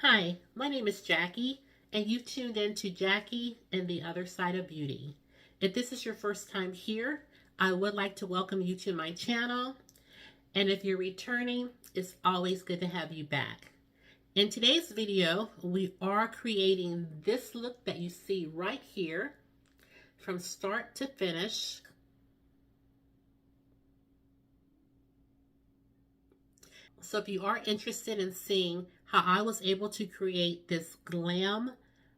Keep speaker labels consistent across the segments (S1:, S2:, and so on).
S1: Hi, my name is Jackie, and you've tuned in to Jackie and the Other Side of Beauty. If this is your first time here, I would like to welcome you to my channel, and if you're returning, it's always good to have you back. In today's video, we are creating this look that you see right here from start to finish. So if you are interested in seeing how I was able to create this glam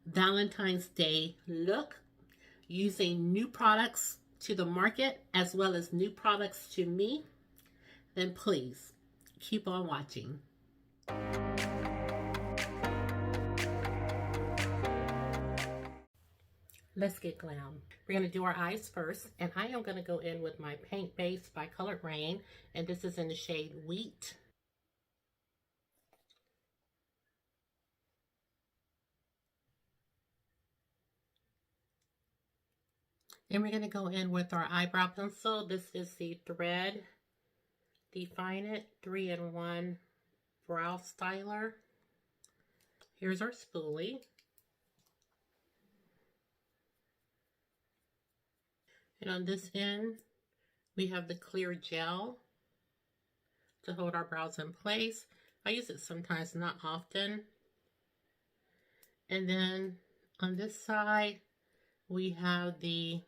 S1: Valentine's Day look using new products to the market as well as new products to me, then please keep on watching. Let's get glam. We're going to do our eyes first, and I am going to go in with my Paint Base by Colored Rain, and this is in the shade Wheat. And we're going to go in with our eyebrow pencil. This is the Thread Define It 3-in-1 Brow Styler. Here's our spoolie. And on this end, we have the clear gel to hold our brows in place. I use it sometimes, not often. And then on this side, we have the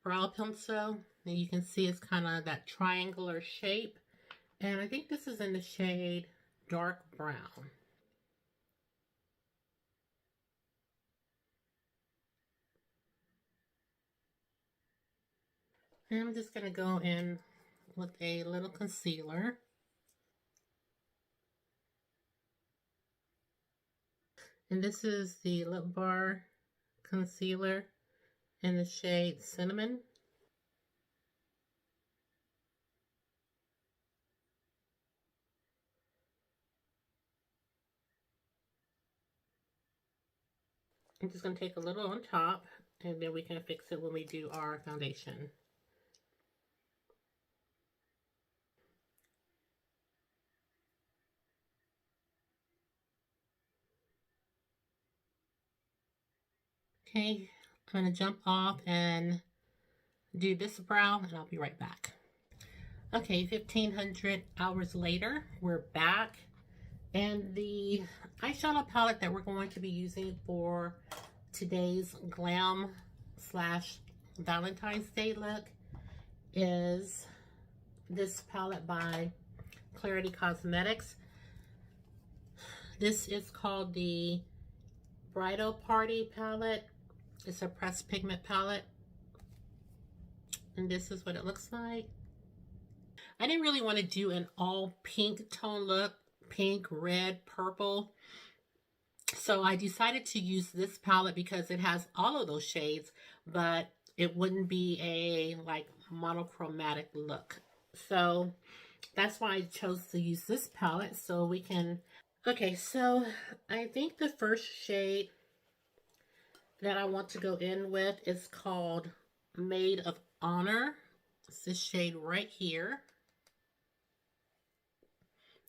S1: brow pencil, and you can see it's kind of that triangular shape, and I think this is in the shade dark brown. And I'm just going to go in with a little concealer. And this is the Lip Bar concealer in the shade Cinnamon. I'm just going to take a little on top, and then we can fix it when we do our foundation. Okay, I'm going to jump off and do this brow, and I'll be right back. Okay, 1500 hours later, we're back. And the eyeshadow palette that we're going to be using for today's glam slash Valentine's Day look is this palette by Clarity Cosmetics. This is called the Bridal Party palette. It's a pressed pigment palette. And this is what it looks like. I didn't really want to do an all pink tone look. Pink, red, purple. So I decided to use this palette because it has all of those shades, but it wouldn't be a like monochromatic look. So that's why I chose to use this palette so we can... Okay, so I think the first shade that I want to go in with is called Maid of Honor. It's this shade right here.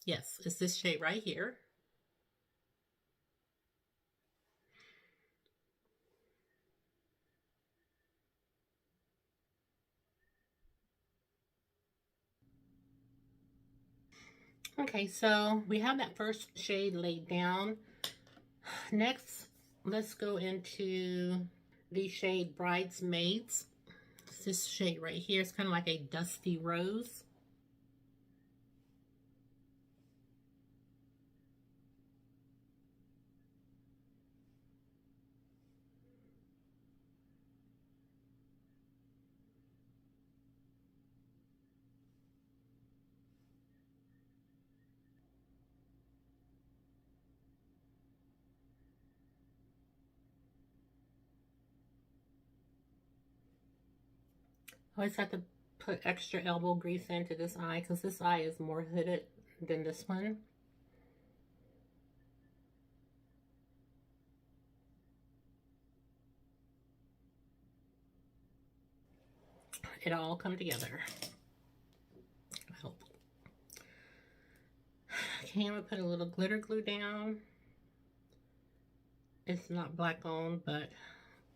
S1: Yes, it's this shade right here. Okay, so we have that first shade laid down. Next, let's go into the shade Bridesmaids. It's this shade right here. It's kind of like a dusty rose. I always have to put extra elbow grease into this eye because this eye is more hooded than this one. It'll all come together, I hope. Okay, I'm gonna put a little glitter glue down. It's not black on, but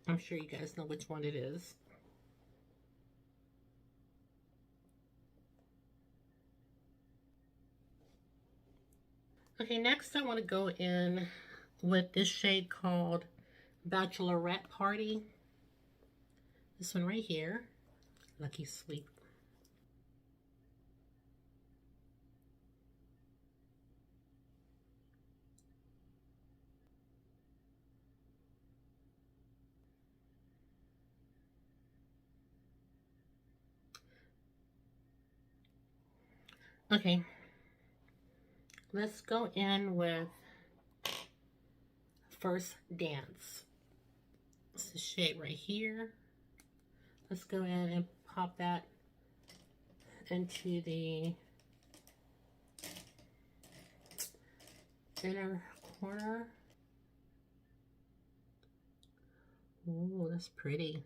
S1: I'm sure you guys know which one it is. Okay, next I want to go in with this shade called Bachelorette Party. This one right here, Lucky Sleep. Okay, let's go in with First Dance. It's the shade right here. Let's go in and pop that into the inner corner. Ooh, that's pretty.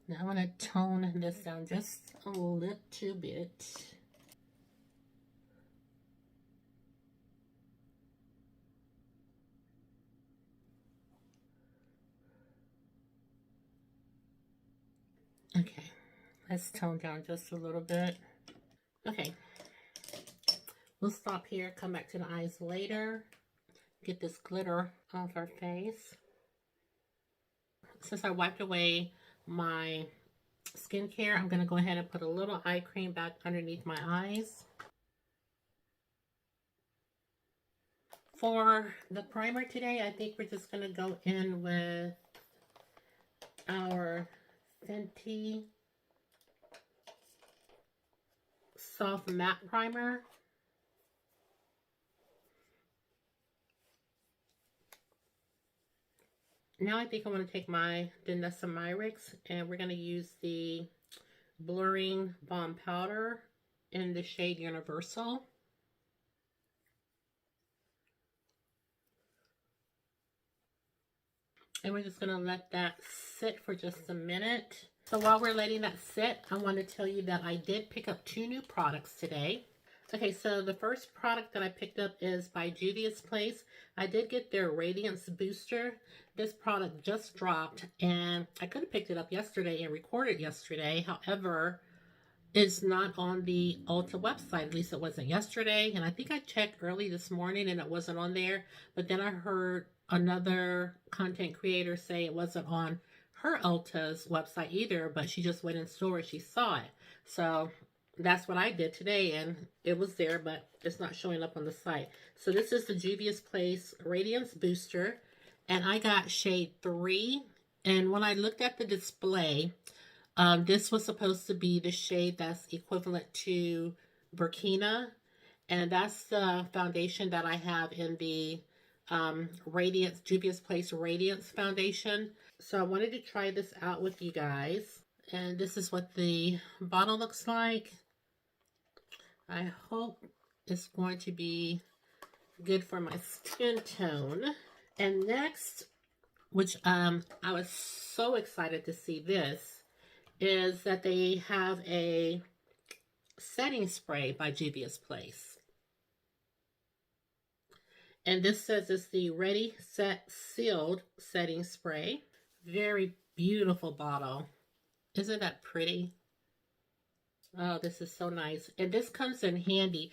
S1: Now I'm going to tone this down just a little bit. Okay, let's tone down just a little bit. Okay, we'll stop here, come back to the eyes later. Get this glitter off our face. Since I wiped away my skincare, I'm going to go ahead and put a little eye cream back underneath my eyes. For the primer today, I think we're just going to go in with our Fenty Soft Matte Primer. Now I think I'm going to take my Danessa Myricks and we're going to use the Blurring Balm Powder in the shade Universal. And we're just going to let that sit for just a minute. So while we're letting that sit, I want to tell you that I did pick up 2 new products today. Okay, so the first product that I picked up is by Juvia's Place. I did get their Radiance Booster. This product just dropped, and I could have picked it up yesterday and recorded yesterday. However, it's not on the Ulta website. At least it wasn't yesterday. And I think I checked early this morning and it wasn't on there. But then I heard another content creator say it wasn't on her Ulta's website either, but she just went in store and she saw it. So that's what I did today, and it was there, but it's not showing up on the site. So this is the Juvia's Place Radiance Booster, and I got shade 3. And when I looked at the display, this was supposed to be the shade that's equivalent to Burkina, and that's the foundation that I have in the Radiance, Juvia's Place Radiance foundation. So I wanted to try this out with you guys. And this is what the bottle looks like. I hope it's going to be good for my skin tone. And next, which I was so excited to see this, is that they have a setting spray by Juvia's Place. And this says it's the Ready, Set, Sealed setting spray. Very beautiful bottle. Isn't that pretty? Oh, this is so nice. And this comes in handy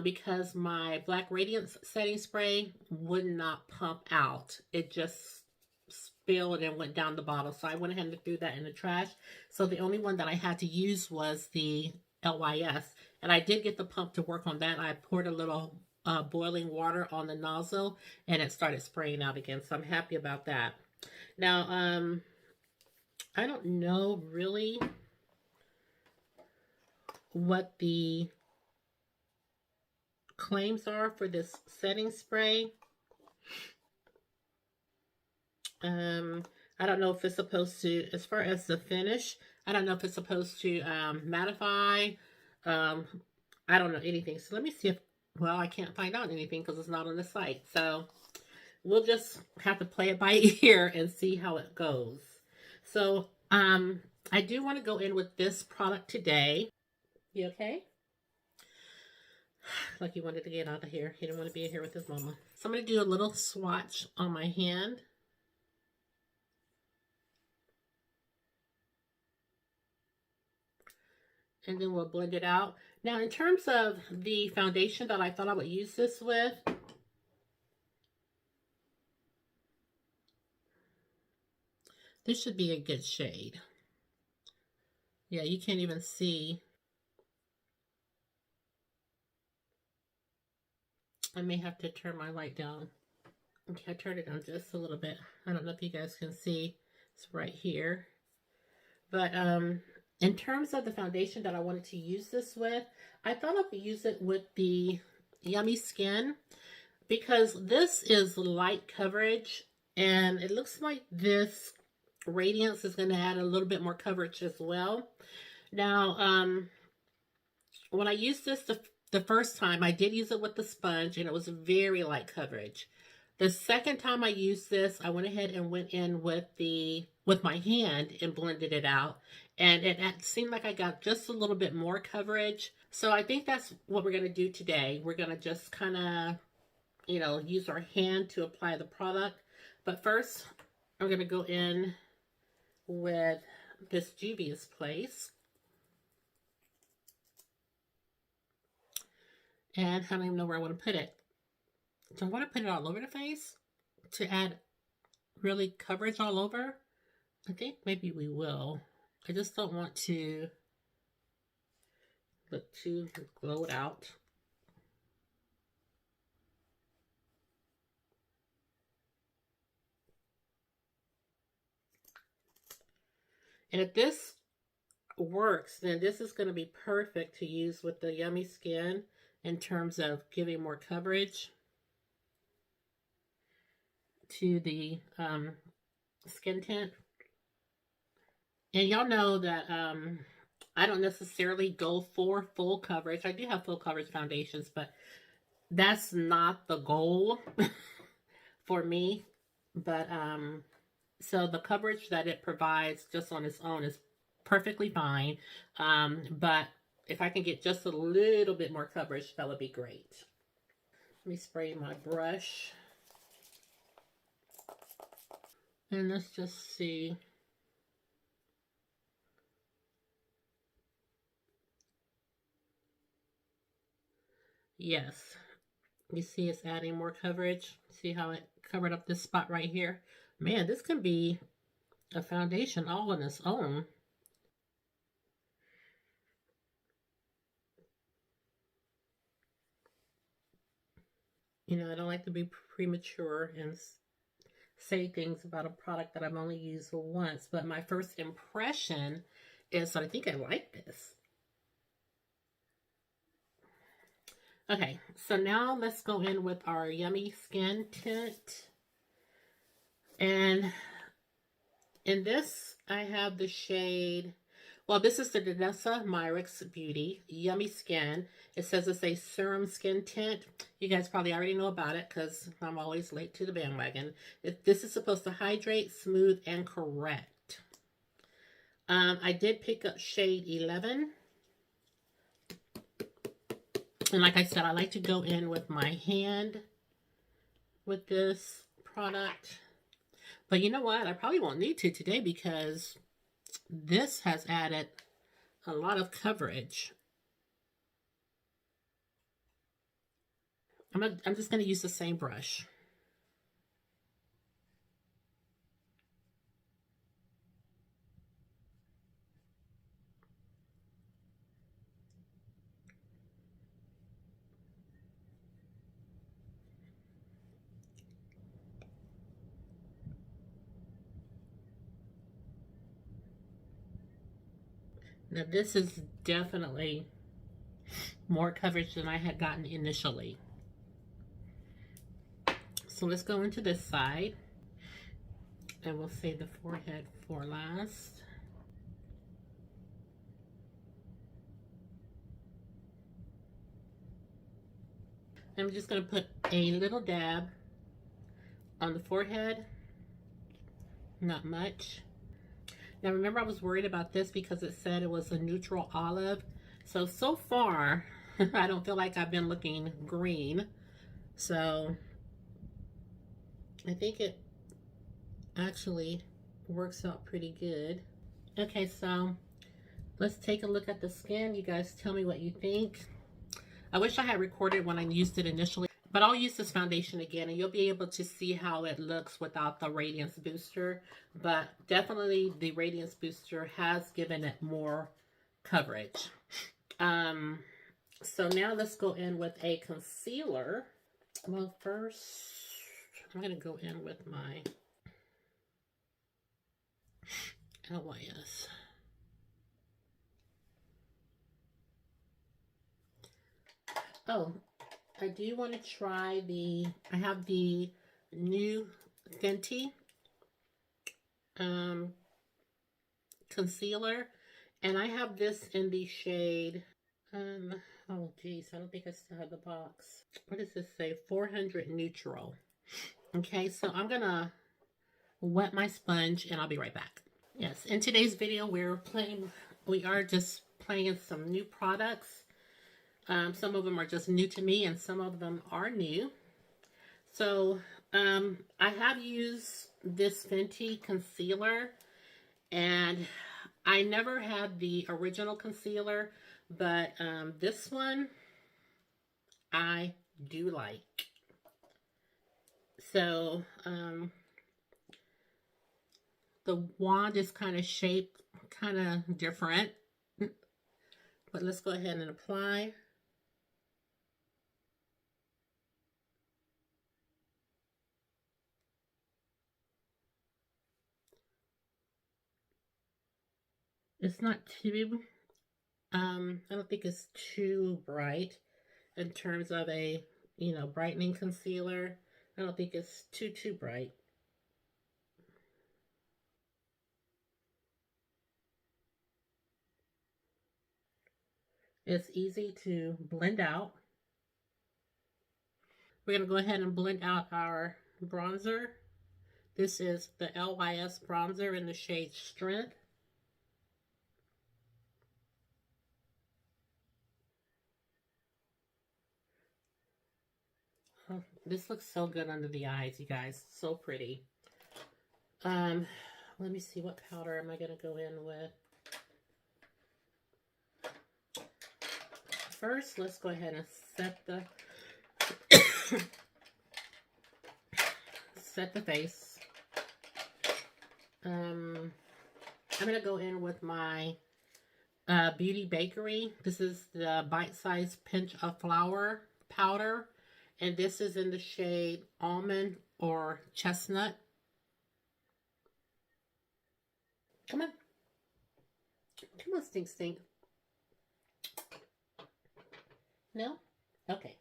S1: because my Black Radiance setting spray would not pump out. It just spilled and went down the bottle. So I went ahead and threw that in the trash. So the only one that I had to use was the LYS. And I did get the pump to work on that. I poured a little boiling water on the nozzle and it started spraying out again. So I'm happy about that. Now, I don't know really what the claims are for this setting spray. I don't know if it's supposed to, as far as the finish, I don't know if it's supposed to mattify, I don't know anything. So let me see if, well, I can't find out anything because it's not on the site. So we'll just have to play it by ear and see how it goes. So I do want to go in with this product today. You okay? Like he wanted to get out of here. He didn't want to be in here with his mama. So I'm going to do a little swatch on my hand. And then we'll blend it out. Now, in terms of the foundation that I thought I would use this with, this should be a good shade. Yeah, you can't even see. I may have to turn my light down. Okay, I turned it down just a little bit. I don't know if you guys can see. It's right here. But in terms of the foundation that I wanted to use this with, I thought I would use it with the Yummy Skin because this is light coverage and it looks like this Radiance is going to add a little bit more coverage as well. Now, when I used this the first time, I did use it with the sponge and it was very light coverage. The second time I used this, I went ahead and went in with my hand and blended it out. And it seemed like I got just a little bit more coverage. So I think that's what we're going to do today. We're going to just kind of, you know, use our hand to apply the product. But first, I'm going to go in with this Juvia's Place. And I don't even know where I want to put it. Do I want to put it all over the face to add really coverage all over? I think maybe we will. I just don't want to look too glowed out. And if this works, then this is going to be perfect to use with the Yummy Skin in terms of giving more coverage to the skin tint. And y'all know that I don't necessarily go for full coverage. I do have full coverage foundations, but that's not the goal for me. But so the coverage that it provides just on its own is perfectly fine. But if I can get just a little bit more coverage, that would be great. Let me spray my brush. And let's just see. Yes. You see it's adding more coverage. See how it covered up this spot right here? Man, this can be a foundation all on its own. You know, I don't like to be premature and say things about a product that I've only used once, but my first impression is that I think I like this. Okay, so now let's go in with our Yummy Skin tint. And in this, I have the shade, well, this is the Danessa Myricks Beauty Yummy Skin. It says it's a serum skin tint. You guys probably already know about it because I'm always late to the bandwagon. This is supposed to hydrate, smooth, and correct. I did pick up shade 11. And like I said, I like to go in with my hand with this product. But you know what? I probably won't need to today because this has added a lot of coverage. I'm just going to use the same brush. Now this is definitely more coverage than I had gotten initially. So let's go into this side. And we'll save the forehead for last. I'm just going to put a little dab on the forehead. Not much. Now remember, I was worried about this because it said it was a neutral olive. So far, I don't feel like I've been looking green. So I think it actually works out pretty good. Okay, so let's take a look at the skin. You guys tell me what you think. I wish I had recorded when I used it initially, but I'll use this foundation again and you'll be able to see how it looks without the Radiance Booster. But definitely the Radiance Booster has given it more coverage. So now let's go in with a concealer. Well, first I'm going to go in with my LYS. Oh, I do want to try I have the new Fenty concealer, and I have this in the shade, oh geez, I don't think I still have the box. What does this say? 400 Neutral. Okay, so I'm gonna wet my sponge and I'll be right back. Yes, in today's video we are just playing some new products. Some of them are just new to me and some of them are new. So I have used this Fenty concealer, and I never had the original concealer, but this one I do like. So the wand is kind of shaped kind of different, but let's go ahead and apply. It's not too, I don't think it's too bright in terms of a, brightening concealer. I don't think it's too bright. It's easy to blend out. We're going to go ahead and blend out our bronzer. This is the LYS bronzer in the shade Strength. Oh, this looks so good under the eyes, you guys. So pretty. Let me see, what powder am I going to go in with? First, let's go ahead and set the set the face. I'm going to go in with my Beauty Bakery. This is the bite-sized pinch of flour powder, and this is in the shade Almond or Chestnut. Come on. Come on, stink stink. No? Okay.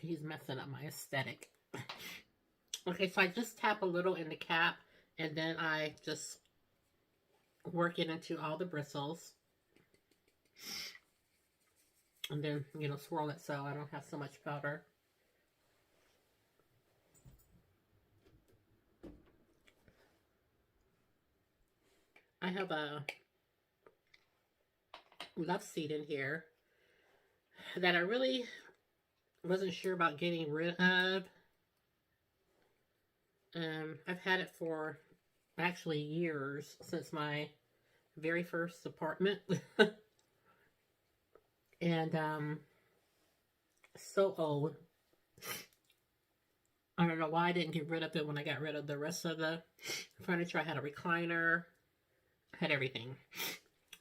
S1: He's messing up my aesthetic. Okay, so I just tap a little in the cap, and then I just work it into all the bristles. And then, swirl it so I don't have so much powder. I have a love seat in here that I really wasn't sure about getting rid of. I've had it for actually years, since my very first apartment. And so old. I don't know why I didn't get rid of it when I got rid of the rest of the furniture. I had a recliner, had everything.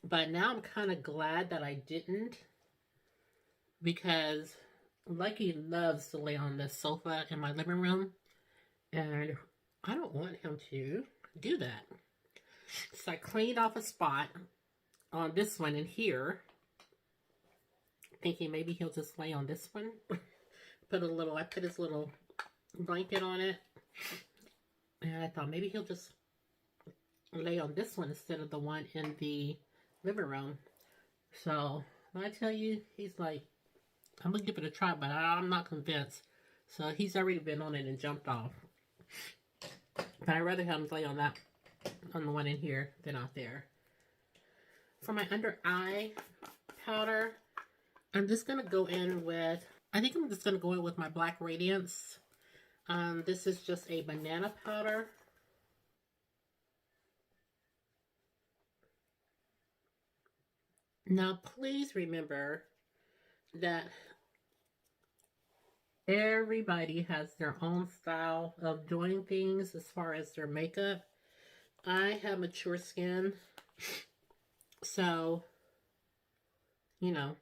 S1: But now I'm kind of glad that I didn't, because Lucky loves to lay on this sofa in my living room, and I don't want him to do that. So I cleaned off a spot on this one in here, thinking maybe he'll just lay on this one. I put his little blanket on it, and I thought maybe he'll just lay on this one instead of the one in the living room. So When I tell you, he's like, I'm gonna give it a try, but I'm not convinced. So he's already been on it and jumped off. But I'd rather have him play on that, on the one in here than out there. For my under eye powder, I'm just gonna go in with, I think I'm just gonna go in with my black Radiance. This is just a banana powder. Now, please remember that everybody has their own style of doing things as far as their makeup. I have mature skin, so, you know,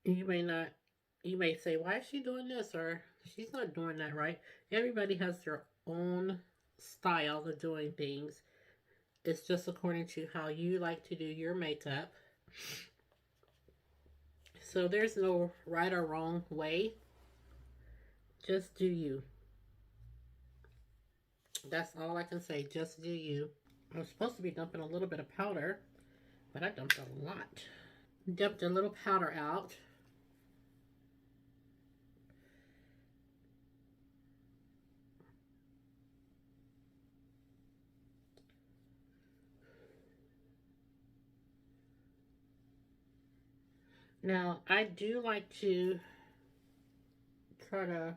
S1: you may say, why is she doing this? Or she's not doing that right. Everybody has their own style of doing things. It's just according to how you like to do your makeup. So there's no right or wrong way. Just do you. That's all I can say. Just do you. I'm supposed to be dumping a little bit of powder, but I dumped a lot. Dumped a little powder out. Now, I do like to try to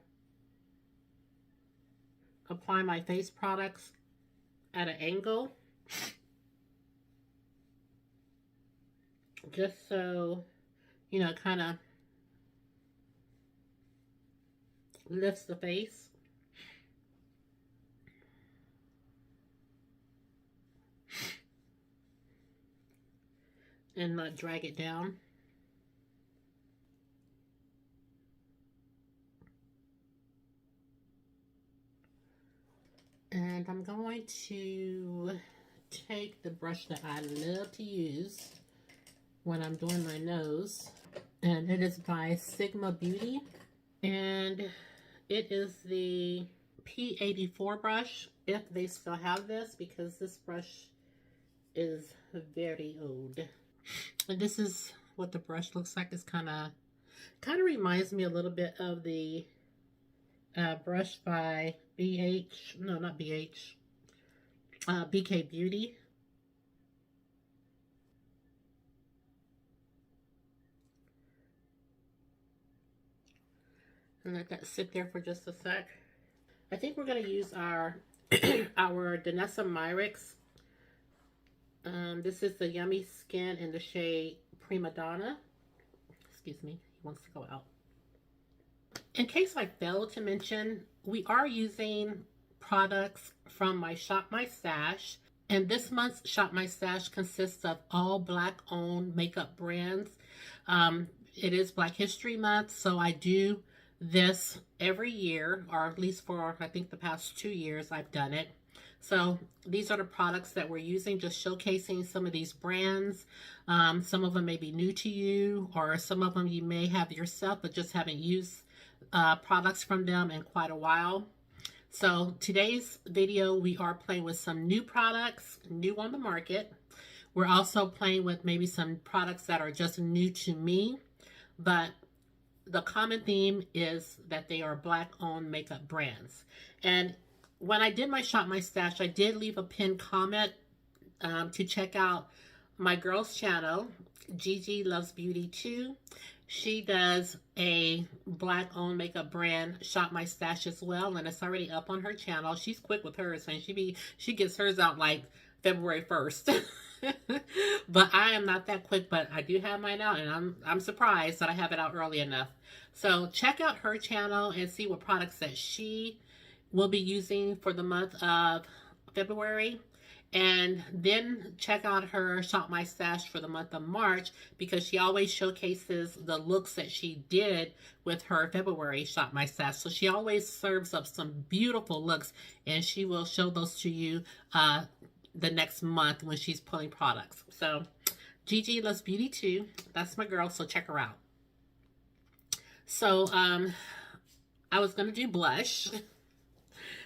S1: apply my face products at an angle, just so, you know, kind of lifts the face. And not drag it down. And I'm going to take the brush that I love to use when I'm doing my nose. And it is by Sigma Beauty. And it is the P84 brush, if they still have this, because this brush is very old. And this is what the brush looks like. It's kind of reminds me a little bit of the brush by BH, no, not BH, BK Beauty. And let that sit there for just a sec. I think we're going to use our our Danessa Myricks. This is the Yummy Skin in the shade Prima Donna. Excuse me, he wants to go out. In case I failed to mention, we are using products from my Shop My Stash. And this month's Shop My Stash consists of all Black-owned makeup brands. It is Black History Month, so I do this every year, or at least for, I think, the past 2 years I've done it. So these are the products that we're using, just showcasing some of these brands. Some of them may be new to you, or some of them you may have yourself, but just haven't used products from them in quite a while. So today's video, we are playing with some new products, new on the market. We're also playing with maybe some products that are just new to me, but the common theme is that they are Black-owned makeup brands. And when I did my Shop My Stash, I did leave a pinned comment to check out my girl's channel, Gigi Loves Beauty 2. She does a Black-owned makeup brand, Shop My Stash, as well, and it's already up on her channel. She's quick with hers, and she gets hers out like February 1st. But I am not that quick, but I do have mine out, and I'm surprised that I have it out early enough. So check out her channel and see what products that she will be using for the month of February. And then check out her Shop My Stash for the month of March, because she always showcases the looks that she did with her February Shop My Stash. So she always serves up some beautiful looks, and she will show those to you the next month when she's pulling products. So Gigi Loves Beauty 2, that's my girl, so check her out. So I was going to do blush.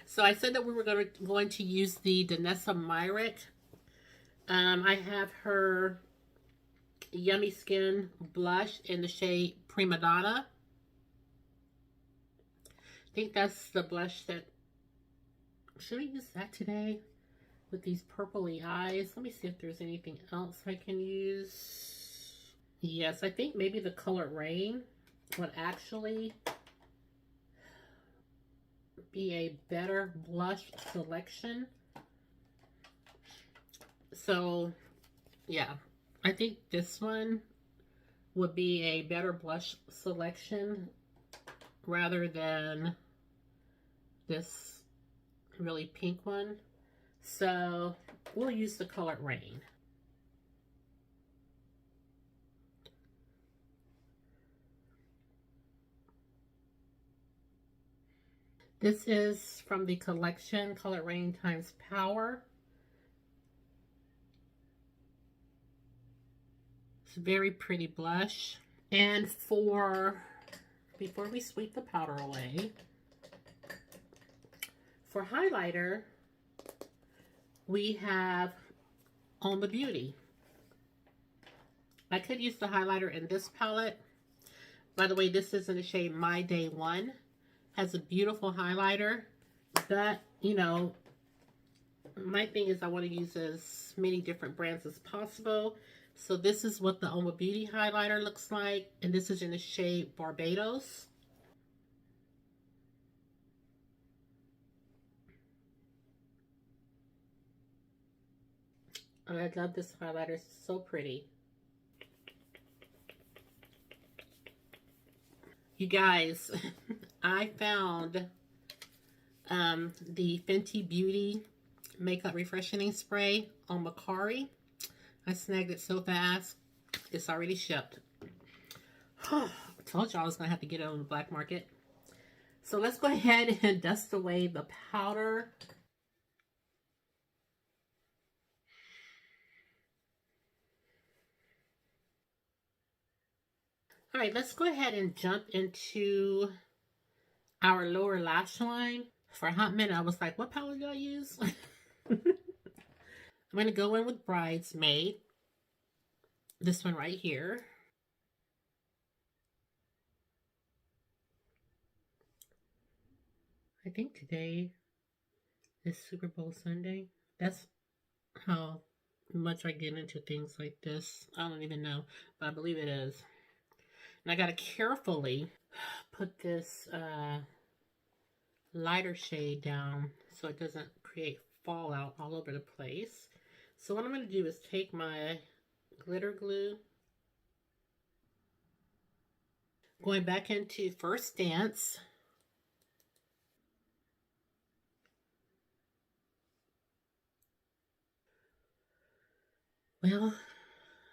S1: So I said that we were going to use the Danessa Myrick. I have her Yummy Skin blush in the shade Prima Donna. I think that's the blush that, should I use that today with these purpley eyes? Let me see if there's anything else I can use. Yes, I think maybe the color Rain would actually be a better blush selection. So yeah, I think this one would be a better blush selection rather than this really pink one. So we'll use the color Rain. This is from the collection Color Rain times Power. It's a very pretty blush. And before we sweep the powder away, for highlighter, we have Oma Beauty. I could use the highlighter in this palette. By the way, this is in the shade My Day 1. Has a beautiful highlighter, but you know, my thing is I want to use as many different brands as possible. So this is what the Oma Beauty highlighter looks like, and this is in the shade Barbados. I love this highlighter, it's so pretty. You guys, I found the Fenty Beauty Makeup Refreshing Spray on Macari. I snagged it so fast, it's already shipped. I told y'all I was going to have to get it on the black market. So let's go ahead and dust away the powder. All right, let's go ahead and jump into our lower lash line. For a hot minute, I was like, what palette do I use? I'm going to go in with Bridesmaid. This one right here. I think today is Super Bowl Sunday. That's how much I get into things like this. I don't even know, but I believe it is. And I got to carefully put this lighter shade down so it doesn't create fallout all over the place. So what I'm going to do is take my glitter glue, going back into First Dance. Well,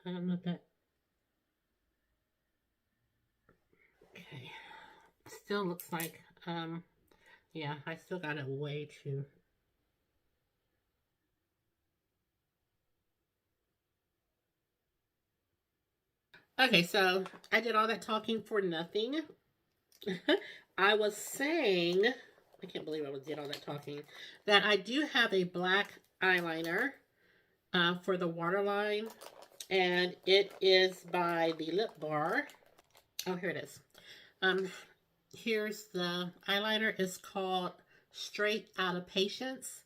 S1: I don't know if that, okay, still looks like, yeah, I still got it way too. Okay, so I did all that talking for nothing. I was saying, I can't believe I did all that talking, that I do have a black eyeliner for the waterline, and it is by the Lip Bar. Oh, here it is. Here's the eyeliner. It's called Straight Outta Patience,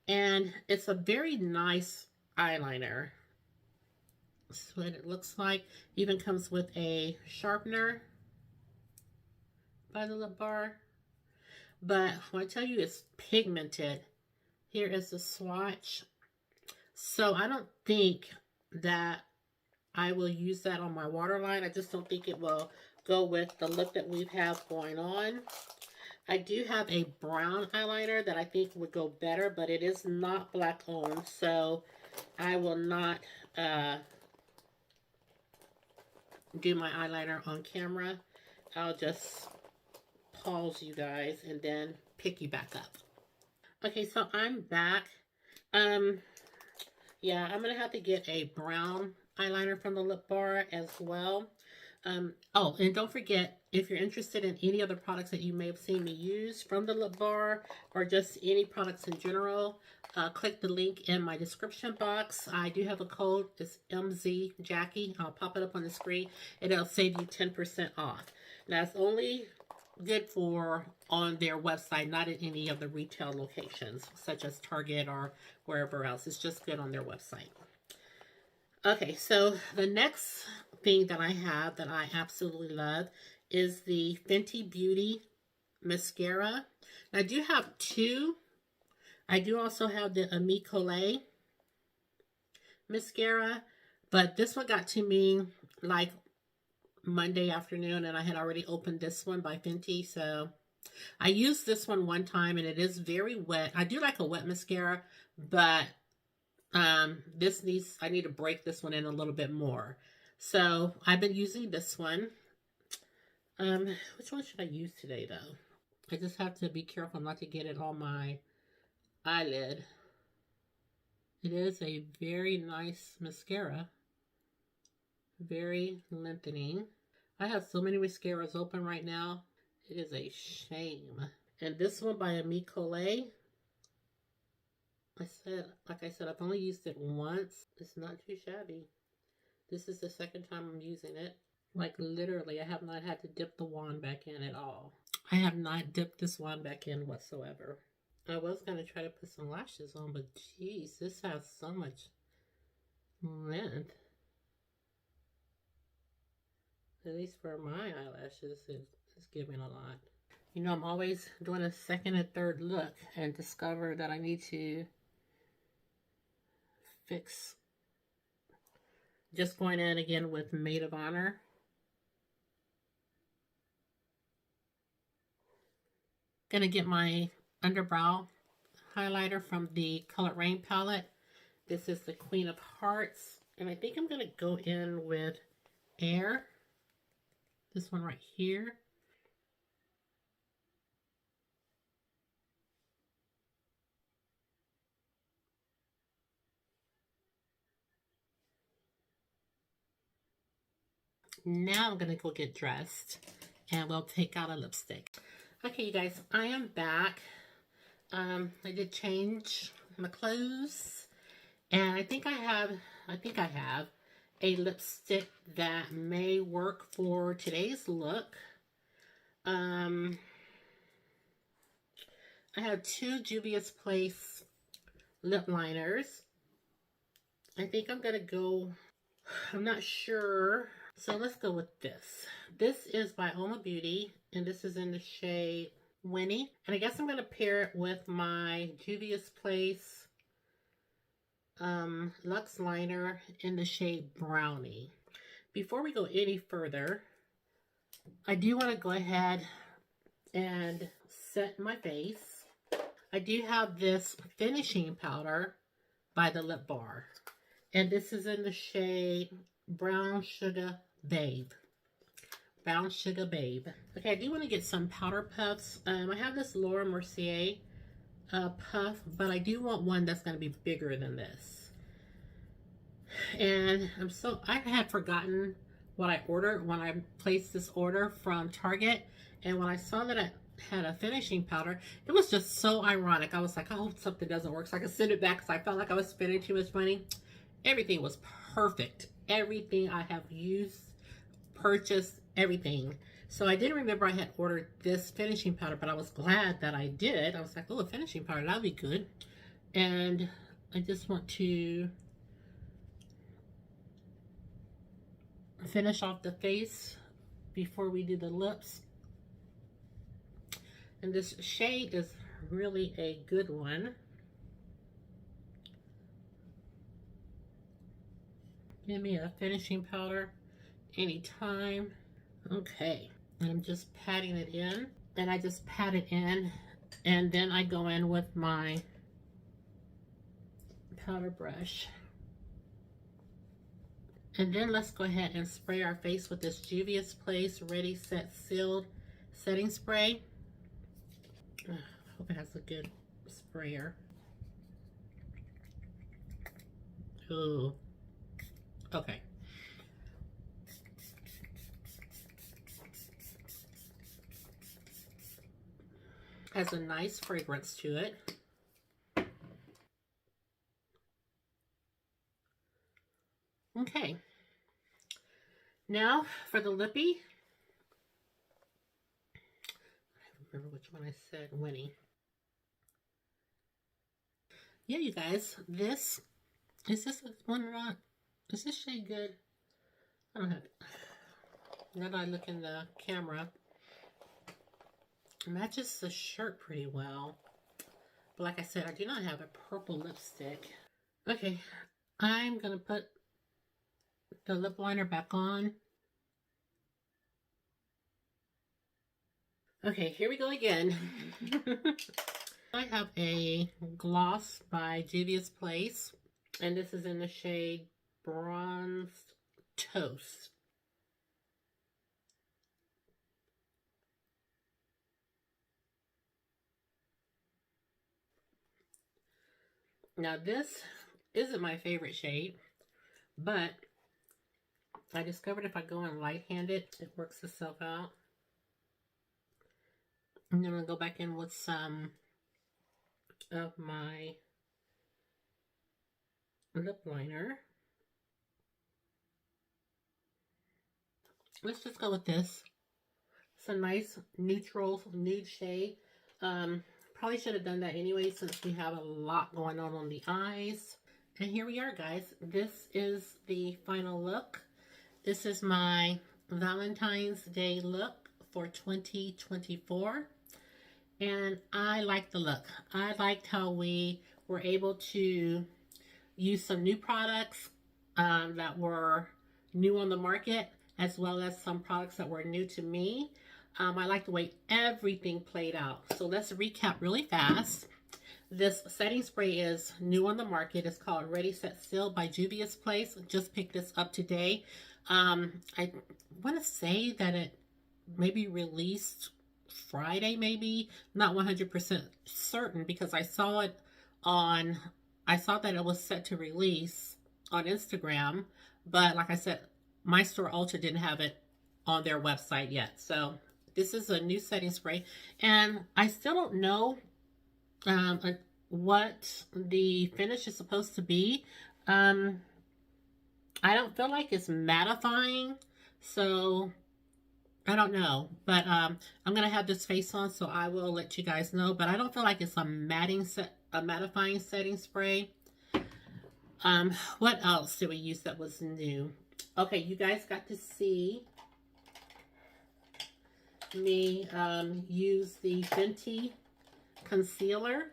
S1: and it's a very nice eyeliner. That's what it looks like. Even comes with a sharpener by the Lip Bar. But when I tell you it's pigmented, here is the swatch. So I don't think that I will use that on my waterline. I just don't think it will go with the look that we have going on. I do have a brown eyeliner that I think would go better, but it is not black owned, so I will not do my eyeliner on camera. I'll just pause you guys and then pick you back up. Okay, so I'm back. Yeah, I'm gonna have to get a brown eyeliner from the Lip Bar as well. Oh, and don't forget, if you're interested in any other products that you may have seen me use from the lip bar or just any products in general, click the link in my description box. I do have a code. It's MZ Jackie. I'll pop it up on the screen and it'll save you 10% off. Now, it's only good for on their website, not at any of the retail locations, such as Target or wherever else. It's just good on their website. Okay, so the next thing that I have that I absolutely love is the Fenty Beauty mascara. I do have two. I do also have the Ami Collet mascara, but this one got to me like Monday afternoon, and I had already opened this one by Fenty. So I used this one time, and it is very wet. I do like a wet mascara, but I need to break this one in a little bit more. So I've been using this one. Which one should I use today though? I just have to be careful not to get it on my eyelid. It is a very nice mascara. Very lengthening. I have so many mascaras open right now. It is a shame. And this one by Ami Collet, like I said, I've only used it once. It's not too shabby. This is the second time I'm using it. Like literally, I have not had to dip the wand back in at all. I have not dipped this wand back in whatsoever. I was going to try to put some lashes on, but geez, this has so much length. At least for my eyelashes, it's giving a lot. You know, I'm always doing a second and third look and discover that I need to fix. Just going in again with Maid of Honor. Gonna get my underbrow highlighter from the Color Rain palette. This is the Queen of Hearts. And I think I'm gonna go in with Air. This one right here. Now I'm going to go get dressed and we'll take out a lipstick. Okay, you guys, I am back. I did change my clothes and I think I have a lipstick that may work for today's look. I have two Juvia's Place lip liners. I think I'm going to go, I'm not sure. So let's go with this. This is by Oma Beauty, and this is in the shade Winnie. And I guess I'm going to pair it with my Juvia's Place Luxe Liner in the shade Brownie. Before we go any further, I do want to go ahead and set my face. I do have this finishing powder by the Lip Bar. And this is in the shade Brown Sugar Babe. Brown Sugar Babe. Okay, I do want to get some powder puffs. I have this Laura Mercier puff, but I do want one that's going to be bigger than this. And I had forgotten what I ordered when I placed this order from Target. And when I saw that I had a finishing powder, it was just so ironic. I was like, I hope something doesn't work so I can send it back because I felt like I was spending too much money. Everything was perfect. Everything I have used, purchased, everything. So I didn't remember I had ordered this finishing powder, but I was glad that I did. I was like, oh, a finishing powder, that'll be good. And I just want to finish off the face before we do the lips. And this shade is really a good one. Give me a finishing powder anytime. Okay, and I'm just patting it in. Then I just pat it in, and then I go in with my powder brush. And then let's go ahead and spray our face with this Juvia's Place Ready Set Sealed setting spray. I hope it has a good sprayer. Ooh. Okay. Has a nice fragrance to it. Okay. Now for the lippy. I don't remember which one I said, Winnie. Yeah, you guys, this, is this one or not? Is this shade good? I don't have it. Now that I look in the camera, it matches the shirt pretty well. But like I said, I do not have a purple lipstick. Okay, I'm going to put the lip liner back on. Okay, here we go again. I have a gloss by Juvia's Place, and this is in the shade Bronzed Toast. Now this isn't my favorite shade, but I discovered if I go in light-handed, it works itself out. And then I'm going to go back in with some of my lip liner. Let's just go with this. It's a nice neutral nude shade. Probably should have done that anyway since we have a lot going on the eyes. And here we are, guys. This is the final look. This is my Valentine's Day look for 2024. And I like the look. I liked how we were able to use some new products that were new on the market, as well as some products that were new to me. I like the way everything played out. So let's recap really fast. This setting spray is new on the market. It's called Ready, Set, Seal by Juvia's Place. Just picked this up today. I want to say that it maybe released Friday, maybe. Not 100% certain because I saw it on, I saw that it was set to release on Instagram. But like I said, my store Ulta didn't have it on their website yet. So this is a new setting spray. And I still don't know what the finish is supposed to be. I don't feel like it's mattifying, so I don't know. But I'm gonna have this face on, so I will let you guys know. But I don't feel like it's a mattifying setting spray. What else did we use that was new? Okay, you guys got to see me use the Fenty concealer.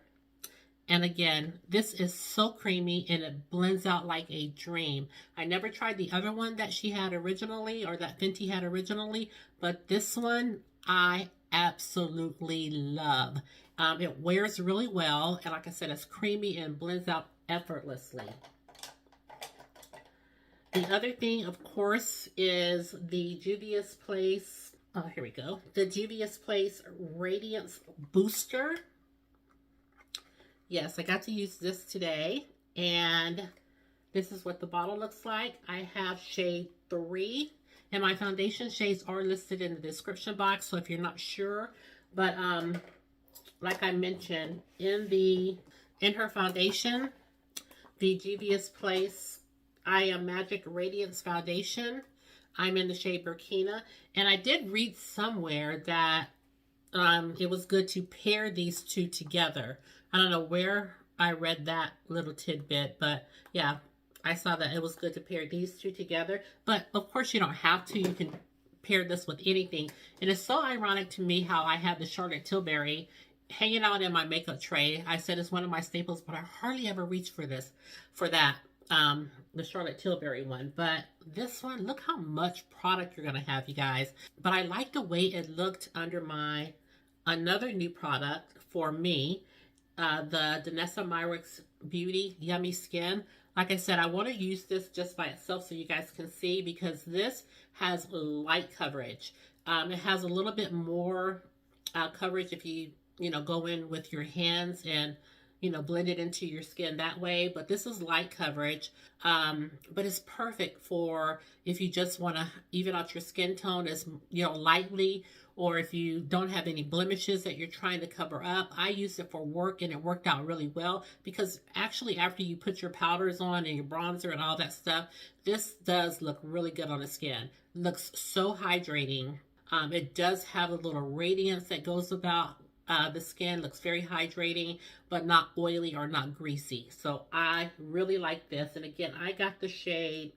S1: And again, this is so creamy and it blends out like a dream. I never tried the other one that she had originally, or that Fenty had originally, but this one I absolutely love. It wears really well, and like I said, it's creamy and blends out effortlessly. The other thing, of course, is the Juvia's Place. Oh, here we go. The Juvia's Place Radiance Booster. Yes, I got to use this today, and this is what the bottle looks like. I have shade 3, and my foundation shades are listed in the description box, so if you're not sure, but like I mentioned, in her foundation, the Juvia's Place I Am Magic Radiance Foundation, I'm in the shade Burkina, and I did read somewhere that it was good to pair these two together. I don't know where I read that little tidbit, but yeah, I saw that it was good to pair these two together. But of course you don't have to. You can pair this with anything. And it's so ironic to me how I have the Charlotte Tilbury hanging out in my makeup tray. I said it's one of my staples, but I hardly ever reach for that. The Charlotte Tilbury one. But this one, look how much product you're going to have, you guys. But I like the way it looked under my another new product for me, the Danessa Myricks Beauty Yummy Skin. Like I said, I want to use this just by itself so you guys can see, because this has light coverage. It has a little bit more coverage if you go in with your hands and you know, blend it into your skin that way. But this is light coverage, but it's perfect for if you just want to even out your skin tone as, you know, lightly, or if you don't have any blemishes that you're trying to cover up. I used it for work and it worked out really well, because actually after you put your powders on and your bronzer and all that stuff, this does look really good on the skin. It looks so hydrating. It does have a little radiance that goes about the skin. Looks very hydrating, but not oily or not greasy. So I really like this. And again, I got the shade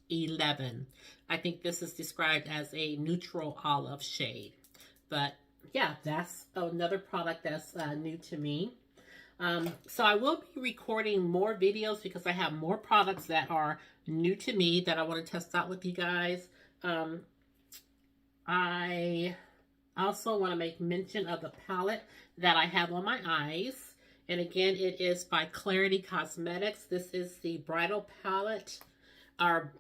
S1: 11. I think this is described as a neutral olive shade. But yeah, that's another product that's new to me. So I will be recording more videos because I have more products that are new to me that I want to test out with you guys. I also want to make mention of the palette that I have on my eyes. And again, it is by Clarity Cosmetics. This is the bridal palette, or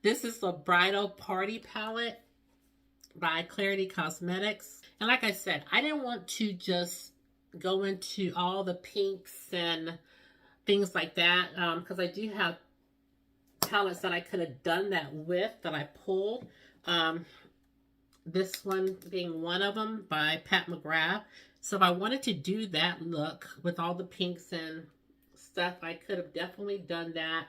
S1: this is the bridal party palette by Clarity Cosmetics. And like I said, I didn't want to just go into all the pinks and things like that, because I do have palettes that I could have done that with, that I pulled. This one being one of them by McGrath. So if I wanted to do that look with all the pinks and stuff, I could have definitely done that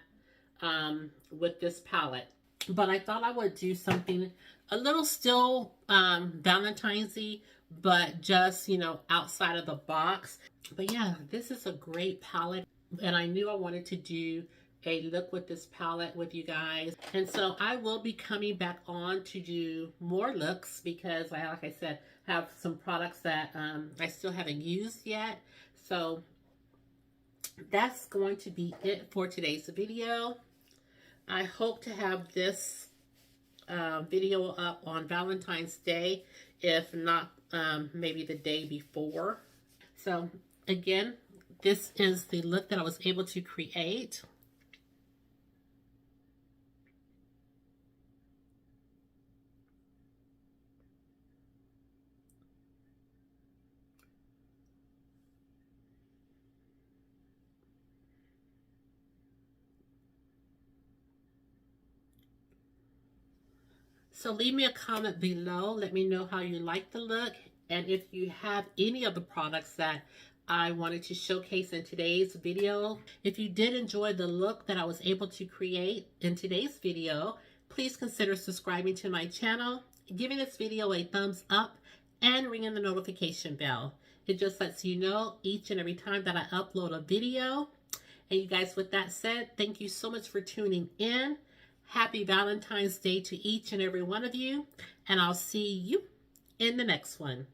S1: with this palette. But I thought I would do something a little still Valentine's-y, but just, you know, outside of the box. But yeah, this is a great palette, and I knew I wanted to do a look with this palette with you guys. And so I will be coming back on to do more looks, because like I said, have some products that I still haven't used yet. So that's going to be it for today's video. I hope to have this video up on Valentine's Day, if not maybe the day before. So again, this is the look that I was able to create. So leave me a comment below. Let me know how you like the look, and if you have any of the products that I wanted to showcase in today's video. If you did enjoy the look that I was able to create in today's video, please consider subscribing to my channel, giving this video a thumbs up, and ringing the notification bell. It just lets you know each and every time that I upload a video. And you guys, with that said, thank you so much for tuning in. Happy Valentine's Day to each and every one of you, and I'll see you in the next one.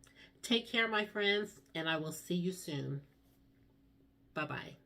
S1: Take care, my friends, and I will see you soon. Bye-bye.